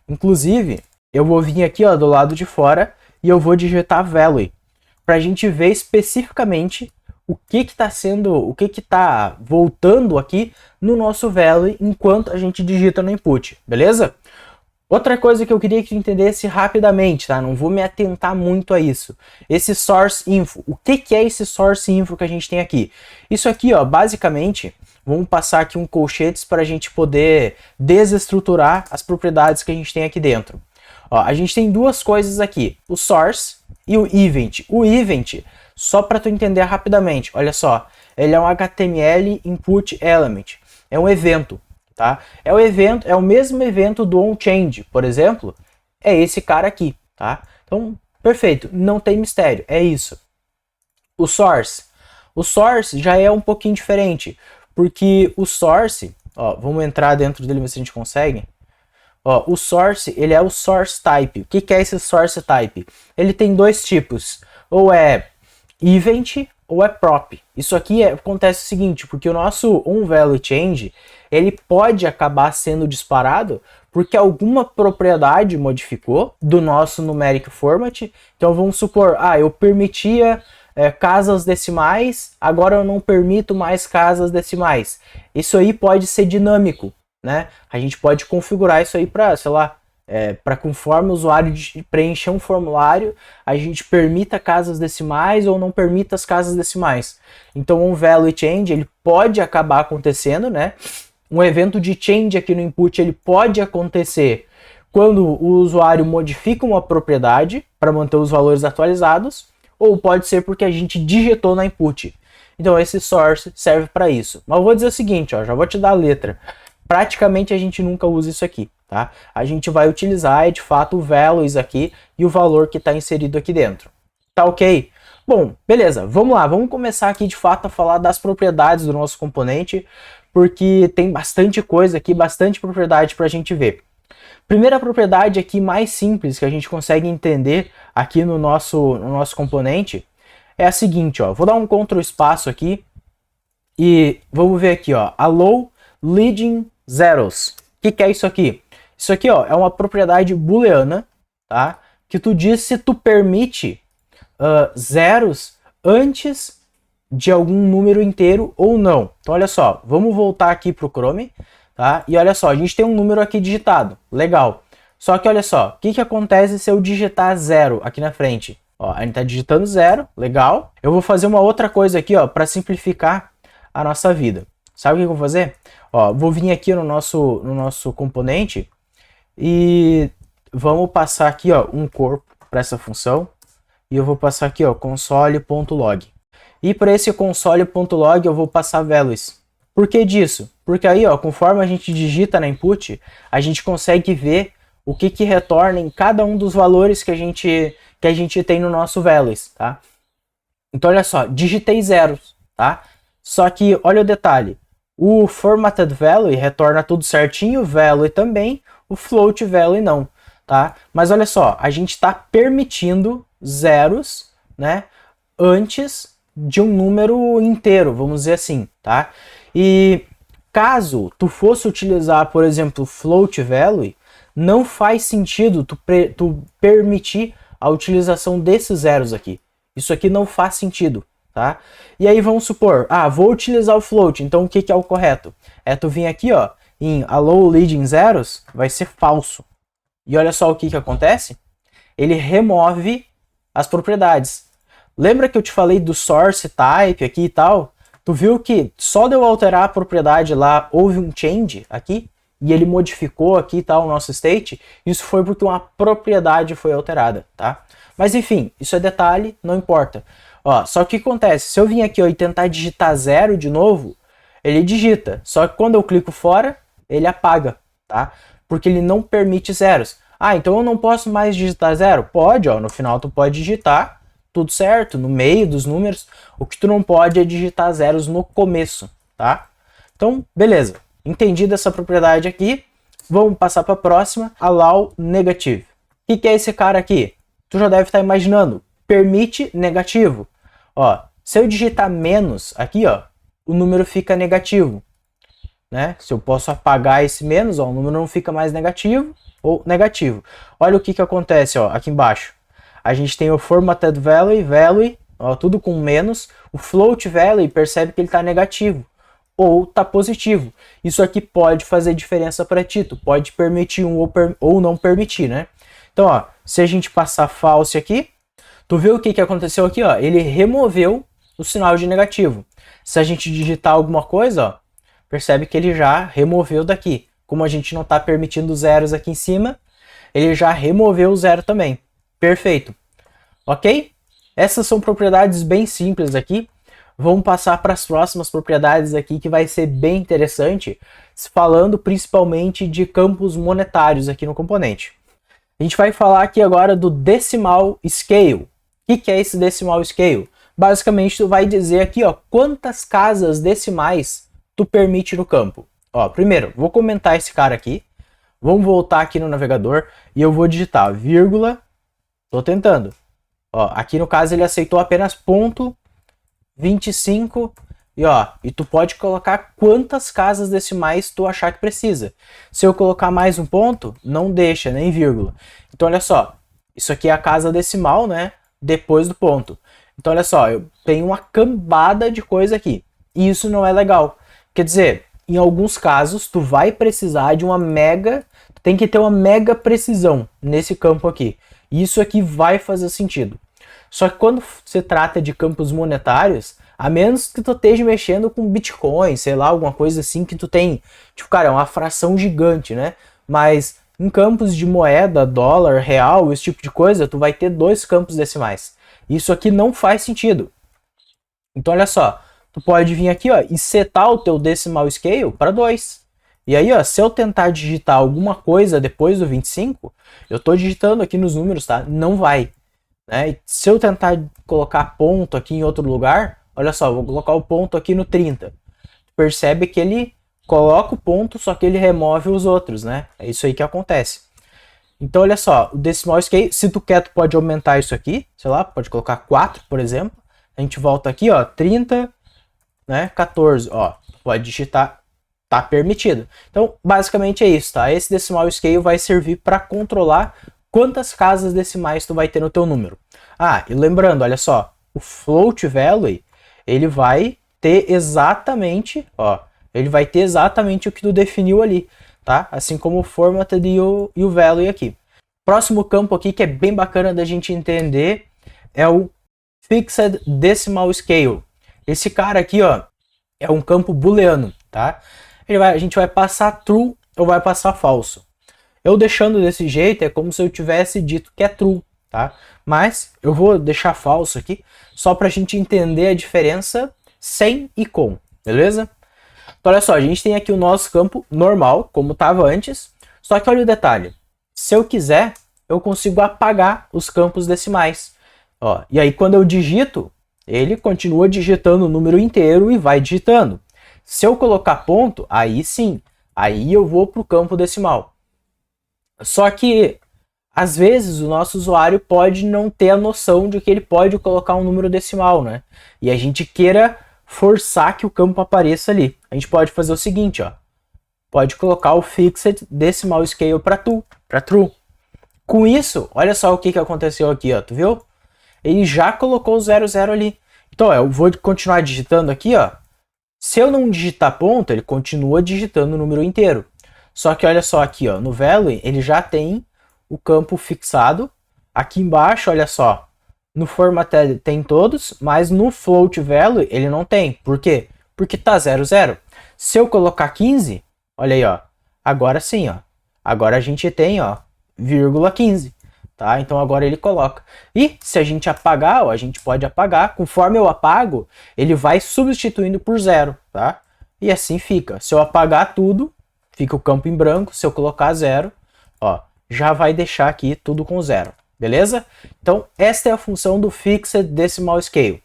Inclusive, eu vou vir aqui, ó, do lado de fora e eu vou digitar value, para a gente ver especificamente o que está voltando aqui no nosso value enquanto a gente digita no input, beleza? Outra coisa que eu queria que tu entendesse rapidamente, tá? Não vou me atentar muito a isso. Esse source info. O que é esse source info que a gente tem aqui? Isso aqui, ó, basicamente, vamos passar aqui um colchetes para a gente poder desestruturar as propriedades que a gente tem aqui dentro. Ó, a gente tem duas coisas aqui, o source e o event. O event, só para tu entender rapidamente, olha só, ele é um HTML input element, é um evento. Tá? É o mesmo evento do onChange, por exemplo, é esse cara aqui, tá? Então, perfeito, não tem mistério, é isso. O source já é um pouquinho diferente, porque o source, ó, vamos entrar dentro dele ver se a gente consegue. Ó, o source, ele é o source type. O que é esse source type? Ele tem dois tipos, ou é event ou é prop. Isso aqui acontece o seguinte, porque o nosso onValueChange, ele pode acabar sendo disparado porque alguma propriedade modificou do nosso numeric format. Então vamos supor, eu permitia casas decimais, agora eu não permito mais casas decimais. Isso aí pode ser dinâmico, né? A gente pode configurar isso aí para, sei lá, para conforme o usuário preencher um formulário, a gente permita casas decimais ou não permita as casas decimais. Então um value change ele pode acabar acontecendo, né? Um evento de change aqui no input ele pode acontecer quando o usuário modifica uma propriedade para manter os valores atualizados, ou pode ser porque a gente digitou na input. Então esse source serve para isso. Mas eu vou dizer o seguinte, ó, já vou te dar a letra. Praticamente a gente nunca usa isso aqui, tá? A gente vai utilizar, de fato, o values aqui e o valor que está inserido aqui dentro. Tá ok? Bom, beleza, vamos lá, vamos começar aqui de fato a falar das propriedades do nosso componente, porque tem bastante coisa aqui, bastante propriedade para a gente ver. Primeira propriedade aqui mais simples que a gente consegue entender aqui no nosso componente é a seguinte, ó, vou dar um Ctrl espaço aqui e vamos ver aqui, ó, allow leading zeros. O que é isso aqui? Isso aqui, ó, é uma propriedade booleana, tá? Que tu diz se tu permite zeros antes de algum número inteiro ou não. Então, olha só, vamos voltar aqui para o Chrome, tá? E olha só, a gente tem um número aqui digitado, legal. Só que olha só, o que acontece se eu digitar 0 aqui na frente? Ó, a gente está digitando 0, legal. Eu vou fazer uma outra coisa aqui, ó, para simplificar a nossa vida. Sabe o que eu vou fazer? Ó, vou vir aqui no nosso componente e vamos passar aqui, ó, um corpo para essa função. E eu vou passar aqui, ó, console.log. E para esse console.log eu vou passar values. Por que disso? Porque aí, ó, conforme a gente digita na input, a gente consegue ver o que retorna em cada um dos valores que a gente tem no nosso values, tá? Então, olha só, digitei zeros, tá? Só que, olha o detalhe, o formatted value retorna tudo certinho, o value também, o float value não, tá? Mas olha só, a gente está permitindo zeros, né, antes de um número inteiro, vamos dizer assim, tá? E Caso tu fosse utilizar, por exemplo, float value, não faz sentido tu permitir a utilização desses zeros aqui. Isso aqui não faz sentido, tá? E aí vamos supor, vou utilizar o float, então o que é o correto? É tu vir aqui, ó, em allow leading zeros, vai ser falso. E olha só o que acontece? Ele remove as propriedades. Lembra que eu te falei do source type aqui e tal? Tu viu que só de eu alterar a propriedade lá, houve um change aqui? E ele modificou aqui e tal o nosso state? Isso foi porque uma propriedade foi alterada, tá? Mas enfim, isso é detalhe, não importa. Ó, só que o que acontece? Se eu vir aqui ó, e tentar digitar 0 de novo, ele digita. Só que quando eu clico fora, ele apaga, tá? Porque ele não permite zeros. Então eu não posso mais digitar 0? Pode, ó, no final tu pode digitar, tudo certo, no meio dos números. O que tu não pode é digitar zeros no começo, tá? Então, beleza. Entendido essa propriedade aqui, vamos passar para a próxima, allow negative. O que é esse cara aqui? Tu já deve estar imaginando, permite negativo. Ó, se eu digitar menos aqui, ó, o número fica negativo, né? Se eu posso apagar esse menos, ó, o número não fica mais negativo ou negativo. Olha o que acontece, ó, aqui embaixo. A gente tem o formatted value, ó, tudo com menos. O float value percebe que ele está negativo ou está positivo. Isso aqui pode fazer diferença para ti. Tu pode permitir um ou não permitir, né? Então, ó, se a gente passar false aqui, tu viu o que aconteceu aqui, ó? Ele removeu o sinal de negativo. Se a gente digitar alguma coisa, ó, percebe que ele já removeu daqui. Como a gente não está permitindo zeros aqui em cima, ele já removeu o zero também. Perfeito. Ok? Essas são propriedades bem simples aqui. Vamos passar para as próximas propriedades aqui, que vai ser bem interessante, falando principalmente de campos monetários aqui no componente. A gente vai falar aqui agora do decimal scale. O que é esse decimal scale? Basicamente, tu vai dizer aqui, ó, quantas casas decimais tu permite no campo. Ó, primeiro, vou comentar esse cara aqui. Vamos voltar aqui no navegador e eu vou digitar vírgula. Tô tentando. Ó, aqui no caso ele aceitou apenas ponto 25 e tu pode colocar quantas casas decimais tu achar que precisa. Se eu colocar mais um ponto, não deixa, nem vírgula. Então olha só, isso aqui é a casa decimal, né? Depois do ponto. Então olha só, eu tenho uma cambada de coisa aqui. E isso não é legal. Quer dizer, em alguns casos tu vai precisar de tem que ter uma mega precisão nesse campo aqui. Isso aqui vai fazer sentido. Só que quando se trata de campos monetários, a menos que tu esteja mexendo com Bitcoin, sei lá, alguma coisa assim que tu tem, tipo, cara, é uma fração gigante, né? Mas em campos de moeda, dólar, real, esse tipo de coisa, tu vai ter 2 campos decimais. Isso aqui não faz sentido. Então olha só, tu pode vir aqui, ó, e setar o teu decimal scale para 2. E aí, ó, se eu tentar digitar alguma coisa depois do 25, eu tô digitando aqui nos números, tá? Não vai. Né? E se eu tentar colocar ponto aqui em outro lugar, olha só, vou colocar o ponto aqui no 30. Percebe que ele coloca o ponto, só que ele remove os outros, né? É isso aí que acontece. Então, olha só, o decimal scale, se tu quer, tu pode aumentar isso aqui, sei lá, pode colocar 4, por exemplo. A gente volta aqui, ó, 30, né, 14, ó, pode digitar, tá permitido. Então, basicamente é isso, tá? Esse decimal scale vai servir para controlar quantas casas decimais tu vai ter no teu número. E lembrando, olha só, o float value, ele vai ter exatamente, ó, ele vai ter exatamente o que tu definiu ali, tá? Assim como o formatted e o value aqui. Próximo campo aqui que é bem bacana da gente entender é o fixed decimal scale. Esse cara aqui, ó, é um campo booleano, tá? A gente vai passar true ou vai passar falso. Eu deixando desse jeito é como se eu tivesse dito que é true, tá? Mas eu vou deixar falso aqui, só para a gente entender a diferença sem e com, beleza? Então olha só, a gente tem aqui o nosso campo normal, como estava antes, só que olha o detalhe. Se eu quiser, eu consigo apagar os campos decimais. Ó, e aí quando eu digito, ele continua digitando o número inteiro e vai digitando. Se eu colocar ponto, aí sim, aí eu vou para o campo decimal. Só que, às vezes, o nosso usuário pode não ter a noção de que ele pode colocar um número decimal, né? E a gente queira forçar que o campo apareça ali. A gente pode fazer o seguinte, ó. Pode colocar o Fixed Decimal Scale para True. Com isso, olha só o que aconteceu aqui, ó. Tu viu? Ele já colocou o 00 ali. Então, ó, eu vou continuar digitando aqui, ó. Se eu não digitar ponto, ele continua digitando o número inteiro. Só que olha só aqui, ó, no value, ele já tem o campo fixado. Aqui embaixo, olha só, no formatted tem todos, mas no float value ele não tem. Por quê? Porque tá 00. Se eu colocar 15, olha aí, ó, agora sim, ó. Agora a gente tem, ó, vírgula 15. Tá? Então agora ele coloca. E se a gente apagar, ó, a gente pode apagar. Conforme eu apago, ele vai substituindo por 0, tá? E assim fica. Se eu apagar tudo, fica o campo em branco. Se eu colocar 0, ó, já vai deixar aqui tudo com 0. Beleza? Então esta é a função do Fixed Decimal Scale.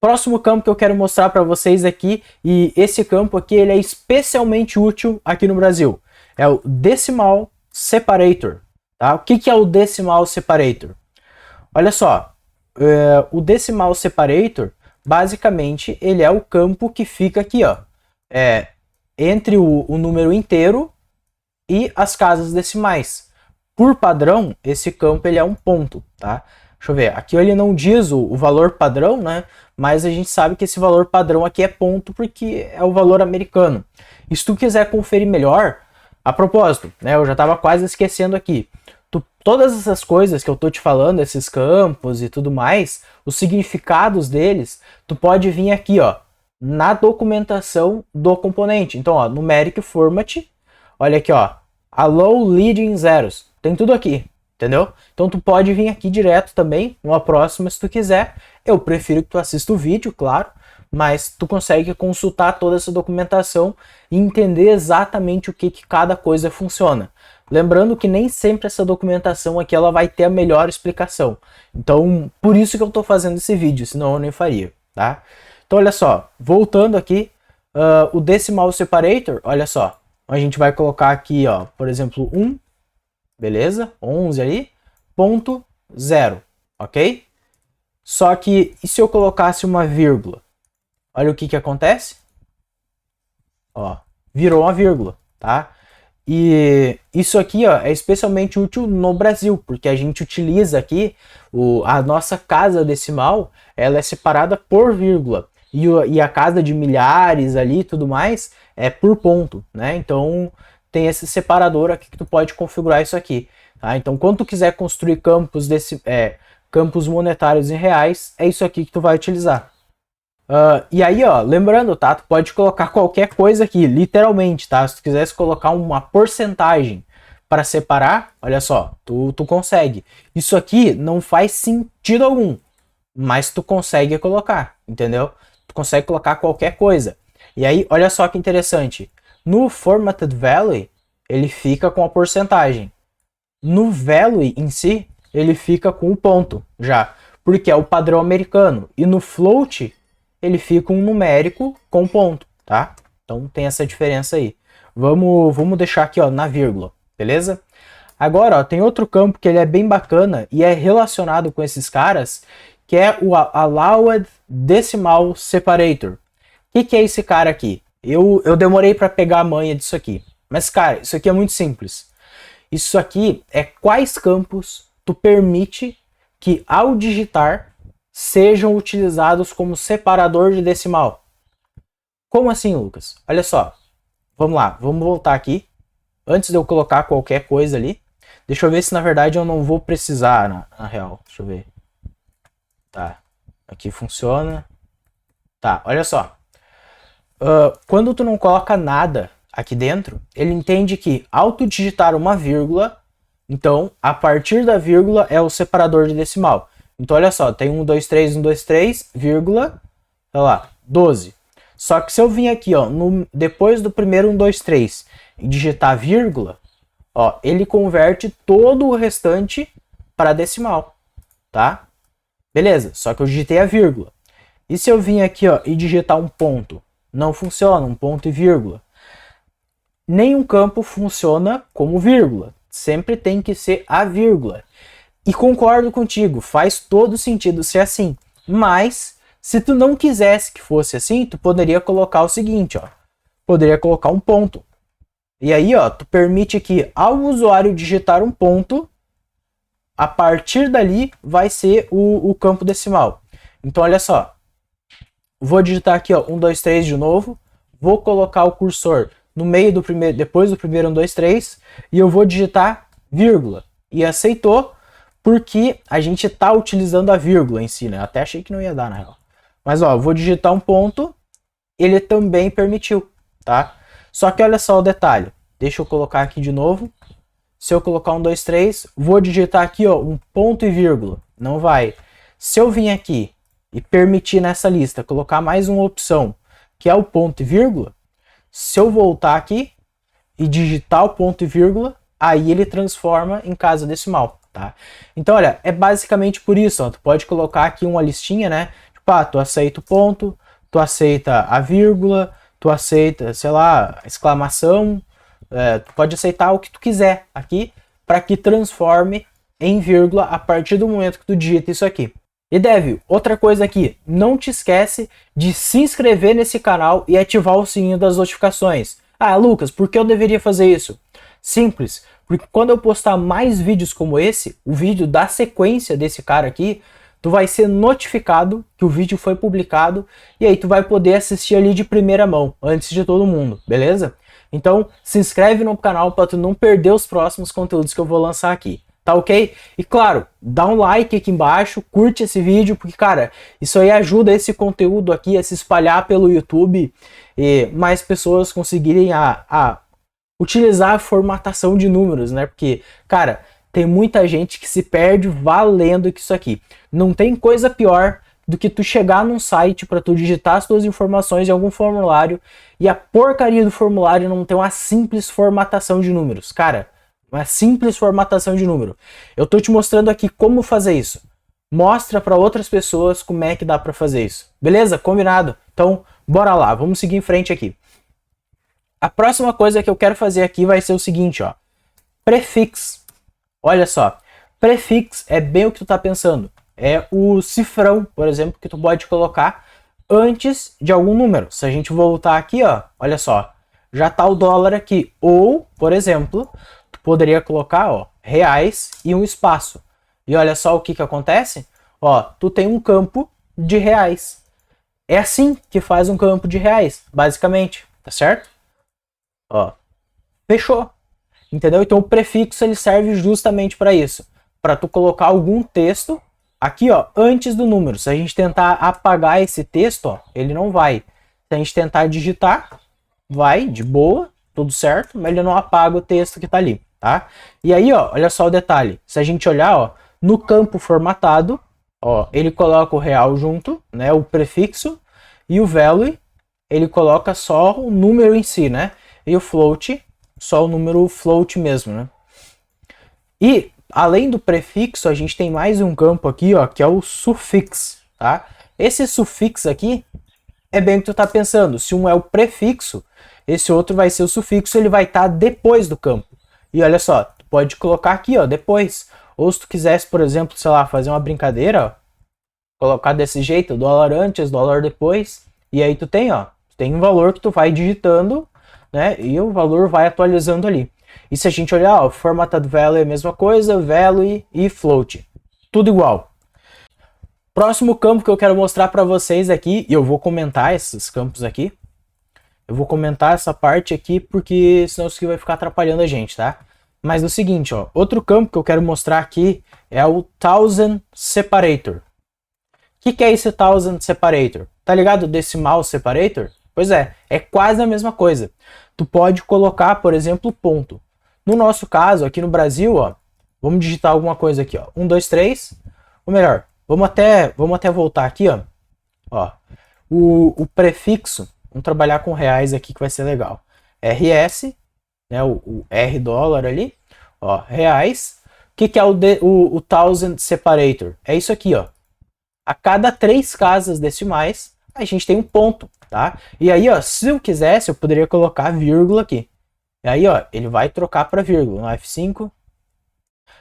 Próximo campo que eu quero mostrar para vocês aqui, e esse campo aqui ele é especialmente útil aqui no Brasil, é o Decimal Separator. Tá? O que é o Decimal Separator? Olha só, o Decimal Separator, basicamente, ele é o campo que fica aqui, ó, entre o número inteiro e as casas decimais. Por padrão, esse campo ele é um ponto, tá? Deixa eu ver, aqui ele não diz o valor padrão, né? Mas a gente sabe que esse valor padrão aqui é ponto porque é o valor americano. E se tu quiser conferir melhor, a propósito, né? Eu já estava quase esquecendo aqui. Todas essas coisas que eu tô te falando, esses campos e tudo mais, os significados deles, tu pode vir aqui, ó, na documentação do componente. Então, ó, numeric format, olha aqui, ó, allow leading zeros, tem tudo aqui, entendeu? Então tu pode vir aqui direto também, numa próxima se tu quiser. Eu prefiro que tu assista o vídeo, claro, mas tu consegue consultar toda essa documentação e entender exatamente o que cada coisa funciona. Lembrando que nem sempre essa documentação aqui ela vai ter a melhor explicação. Então, por isso que eu estou fazendo esse vídeo, senão eu nem faria, tá? Então, olha só, voltando aqui, o Decimal Separator, olha só, a gente vai colocar aqui, ó, por exemplo, 1, beleza? 11 ali, ponto 0, ok? Só que, e se eu colocasse uma vírgula? Olha o que acontece. Ó, virou uma vírgula, tá? E isso aqui, ó, é especialmente útil no Brasil, porque a gente utiliza aqui a nossa casa decimal, ela é separada por vírgula. E a casa de milhares ali e tudo mais é por ponto, né? Então tem esse separador aqui que tu pode configurar isso aqui, tá? Então quando tu quiser construir campos monetários em reais, é isso aqui que tu vai utilizar. E aí, ó, lembrando, tá? Tu pode colocar qualquer coisa aqui, literalmente, tá? Se tu quisesse colocar uma porcentagem para separar, olha só, tu consegue. Isso aqui não faz sentido algum, mas tu consegue colocar, entendeu? Tu consegue colocar qualquer coisa. E aí, olha só que interessante. No Formatted Value, ele fica com a porcentagem. No Value em si, ele fica com o ponto, já. Porque é o padrão americano. E no Float, ele fica um numérico com ponto, tá? Então tem essa diferença aí. Vamos deixar aqui, ó, na vírgula, beleza? Agora, ó, tem outro campo que ele é bem bacana e é relacionado com esses caras, que é o Allowed Decimal Separator. O que é esse cara aqui? Eu demorei para pegar a manha disso aqui. Mas, cara, isso aqui é muito simples. Isso aqui é quais campos tu permite que, ao digitar, sejam utilizados como separador de decimal. Como assim, Lucas? Olha só. Vamos lá, vamos voltar aqui. Antes de eu colocar qualquer coisa ali. Deixa eu ver se na verdade eu não vou precisar, na real. Deixa eu ver. Tá. Aqui funciona. Tá, olha só. Quando tu não coloca nada aqui dentro, ele entende que ao tu digitar uma vírgula, então a partir da vírgula é o separador de decimal. Então, olha só, tem 1, 2, 3, 1, 2, 3, vírgula, olha lá, 12. Só que se eu vim aqui, ó, depois do primeiro 1, 2, 3 e digitar vírgula, ó, ele converte todo o restante para decimal, tá? Beleza, só que eu digitei a vírgula. E se eu vim aqui, ó, e digitar um ponto? Não funciona, um ponto e vírgula. Nenhum campo funciona como vírgula. Sempre tem que ser a vírgula. E concordo contigo, faz todo sentido ser assim. Mas Se tu não quisesse que fosse assim, tu poderia colocar o seguinte, ó. Poderia colocar um ponto. E aí, ó, tu permite que ao usuário digitar um ponto, a partir dali vai ser o campo decimal. Então, olha só. Vou digitar aqui, ó, 1, 2, 3 de novo. Vou colocar o cursor no meio do primeiro, depois do primeiro 1, 2, 3. E eu vou digitar vírgula. E aceitou, porque a gente tá utilizando a vírgula em si, né? Até achei que não ia dar, na real. Mas, ó, vou digitar um ponto. Ele também permitiu, tá? Só que olha só o detalhe. Deixa eu colocar aqui de novo. Se eu colocar 1, 2, 3, vou digitar aqui, ó, um ponto e vírgula. Não vai. Se eu vir aqui e permitir nessa lista colocar mais uma opção, que é o ponto e vírgula, se eu voltar aqui e digitar o ponto e vírgula, aí ele transforma em casa decimal, tá? Então, olha, é basicamente por isso, ó, tu pode colocar aqui uma listinha, né? Tipo, ah, tu aceita o ponto, tu aceita a vírgula, tu aceita, sei lá, exclamação, tu pode aceitar o que tu quiser aqui para que transforme em vírgula a partir do momento que tu digita isso aqui. E Dev, outra coisa aqui, não te esquece de se inscrever nesse canal e ativar o sininho das notificações. Ah, Lucas, por que eu deveria fazer isso? Simples, porque quando eu postar mais vídeos como esse, o vídeo da sequência desse cara aqui, tu vai ser notificado que o vídeo foi publicado e aí tu vai poder assistir ali de primeira mão, antes de todo mundo, beleza? Então, se inscreve no canal para tu não perder os próximos conteúdos que eu vou lançar aqui, tá ok? E claro, dá um like aqui embaixo, curte esse vídeo, porque, cara, isso aí ajuda esse conteúdo aqui a se espalhar pelo YouTube e mais pessoas conseguirem utilizar a formatação de números, né? Porque, cara, tem muita gente que se perde valendo isso aqui. Não tem coisa pior do que tu chegar num site para tu digitar as tuas informações em algum formulário e a porcaria do formulário não ter uma simples formatação de números. Cara, uma simples formatação de número. Eu tô te mostrando aqui como fazer isso. Mostra para outras pessoas como é que dá para fazer isso. Beleza? Combinado? Então, bora lá. Vamos seguir em frente aqui. A próxima coisa que eu quero fazer aqui vai ser o seguinte, ó. Prefix. Olha só. Prefix é bem o que tu tá pensando. É o cifrão, por exemplo, que tu pode colocar antes de algum número. Se a gente voltar aqui, ó, olha só, já tá o dólar aqui. Ou, por exemplo, tu poderia colocar, ó, reais e um espaço. E olha só o que acontece. Ó, tu tem um campo de reais. É assim que faz um campo de reais, basicamente, tá certo? Ó, fechou. Entendeu? Então o prefixo ele serve justamente para isso, para tu colocar algum texto aqui, ó, antes do número. Se a gente tentar apagar esse texto, ó, ele não vai. Se a gente tentar digitar, vai de boa, tudo certo, mas ele não apaga o texto que tá ali, tá? E aí, ó, olha só o detalhe. Se a gente olhar, ó, no campo formatado, ó, ele coloca o real junto, né, o prefixo, e o value, ele coloca só o número em si, né? E o float, só o número float mesmo, né? E além do prefixo, a gente tem mais um campo aqui, ó, que é o sufixo, tá? Esse sufixo aqui é bem o que tu tá pensando. Se um é o prefixo, esse outro vai ser o sufixo, ele vai estar depois do campo. E olha só, tu pode colocar aqui, ó, depois. Ou se tu quisesse, por exemplo, sei lá, fazer uma brincadeira, ó, colocar desse jeito, dólar antes, dólar depois, e aí tu tem, ó, tem um valor que tu vai digitando, né, e o valor vai atualizando ali. E se a gente olhar, ó, formatado value é a mesma coisa, value e float, tudo igual. Próximo campo que eu quero mostrar para vocês aqui, e eu vou comentar esses campos aqui, eu vou comentar essa parte aqui porque senão isso aqui vai ficar atrapalhando a gente, tá? Mas é o seguinte, ó, outro campo que eu quero mostrar aqui é o Thousand Separator. O que é esse Thousand Separator? Tá ligado? Decimal Separator? Pois é quase a mesma coisa. Tu pode colocar, por exemplo, ponto. No nosso caso, aqui no Brasil, ó, vamos digitar alguma coisa aqui, ó. 1, 2, 3. Ou melhor, vamos até voltar aqui, ó. Ó, o prefixo, vamos trabalhar com reais aqui que vai ser legal. RS, né, o R dólar ali, ó, reais. O que é o Thousand Separator? É isso aqui, ó. A cada 3 casas decimais, a gente tem um ponto, tá? E aí, ó, se eu quisesse, eu poderia colocar vírgula aqui. E aí, ó, ele vai trocar para vírgula no F5.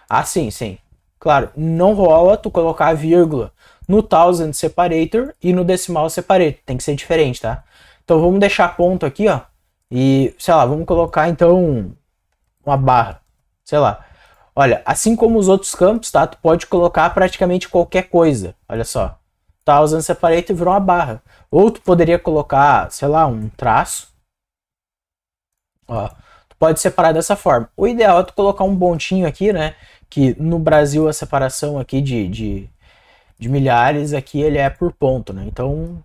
Ah, sim. Claro, não rola tu colocar a vírgula no thousand separator e no decimal separator. Tem que ser diferente, tá? Então vamos deixar ponto aqui, ó. E, sei lá, vamos colocar então uma barra. Sei lá. Olha, assim como os outros campos, tá? Tu pode colocar praticamente qualquer coisa. Olha só. Thousand separator virou uma barra. Ou tu poderia colocar, sei lá, um traço. Ó. Tu pode separar dessa forma. O ideal é tu colocar um pontinho aqui, né? Que no Brasil a separação aqui de milhares aqui ele é por ponto, né? Então,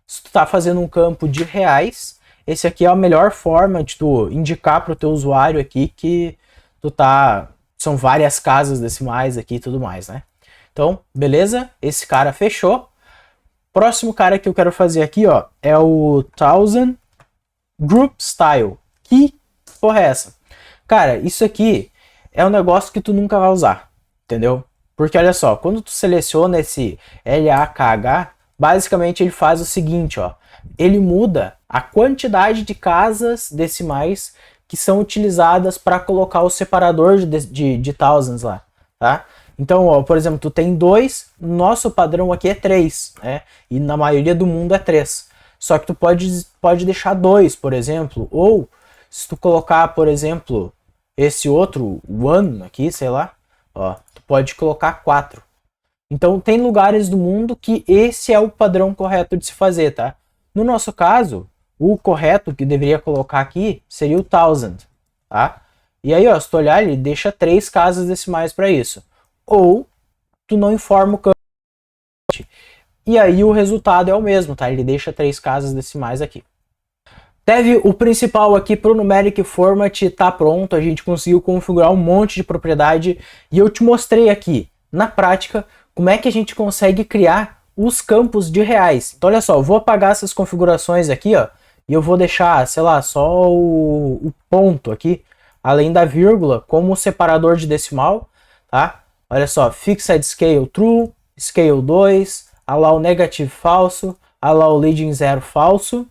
se tu tá fazendo um campo de reais, esse aqui é a melhor forma de tu indicar para o teu usuário aqui que tu tá... São várias casas decimais aqui e tudo mais, né? Então, beleza? Esse cara fechou. Próximo cara que eu quero fazer aqui, ó, é o thousand group style. Que porra é essa? Cara, isso aqui é um negócio que tu nunca vai usar, entendeu? Porque olha só, quando tu seleciona esse LAKH, basicamente ele faz o seguinte, ó. Ele muda a quantidade de casas decimais que são utilizadas para colocar o separador de thousands lá, tá? Então, ó, por exemplo, tu tem 2, nosso padrão aqui é 3, né? E na maioria do mundo é 3. Só que tu pode deixar 2, por exemplo, ou se tu colocar, por exemplo, esse outro one aqui, sei lá, ó, tu pode colocar 4. Então tem lugares do mundo que esse é o padrão correto de se fazer, tá? No nosso caso, o correto que deveria colocar aqui seria o thousand, tá? E aí, ó, se tu olhar, ele deixa 3 casas decimais para isso. Ou tu não informa o campo. E aí o resultado é o mesmo, tá? Ele deixa 3 casas decimais aqui. Dev, o principal aqui para o Numeric Format está pronto, a gente conseguiu configurar um monte de propriedade e eu te mostrei aqui, na prática, como é que a gente consegue criar os campos de reais. Então olha só, eu vou apagar essas configurações aqui, ó, e eu vou deixar, sei lá, só o ponto aqui, além da vírgula, como separador de decimal, tá? Olha só, Fixed Scale True, Scale 2, allow Negative falso, allow Leading 0 falso,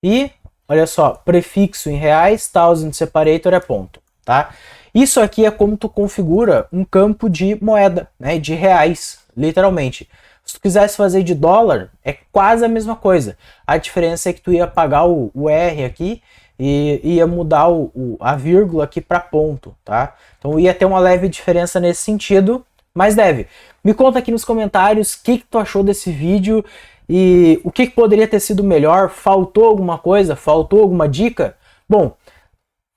e olha só, prefixo em reais, thousand separator é ponto, tá? Isso aqui é como tu configura um campo de moeda, né, de reais, literalmente. Se tu quisesse fazer de dólar, é quase a mesma coisa. A diferença é que tu ia pagar o R aqui e ia mudar a vírgula aqui para ponto, tá? Então ia ter uma leve diferença nesse sentido, mas deve. Me conta aqui nos comentários o que tu achou desse vídeo e o que poderia ter sido melhor. Faltou alguma coisa? Faltou alguma dica? Bom,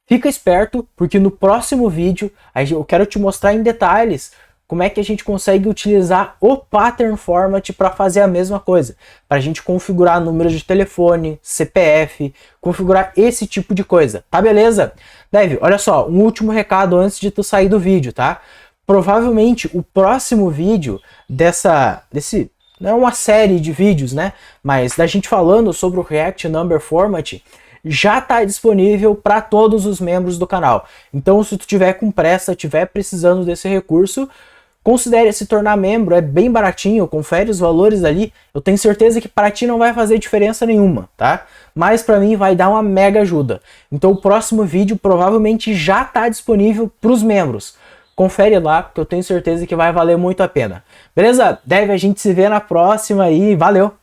fica esperto, porque no próximo vídeo eu quero te mostrar em detalhes como é que a gente consegue utilizar o Pattern Format para fazer a mesma coisa. Para a gente configurar número de telefone, CPF, configurar esse tipo de coisa. Tá beleza? Dev, olha só, um último recado antes de tu sair do vídeo, tá? Provavelmente o próximo vídeo não é uma série de vídeos, né? Mas da gente falando sobre o React Number Format, já está disponível para todos os membros do canal. Então, se tu tiver com pressa, tiver precisando desse recurso, considere se tornar membro, é bem baratinho, confere os valores ali. Eu tenho certeza que para ti não vai fazer diferença nenhuma, tá? Mas para mim vai dar uma mega ajuda. Então, o próximo vídeo provavelmente já está disponível para os membros. Confere lá, que eu tenho certeza que vai valer muito a pena. Beleza? Dev, a gente se vê na próxima e valeu!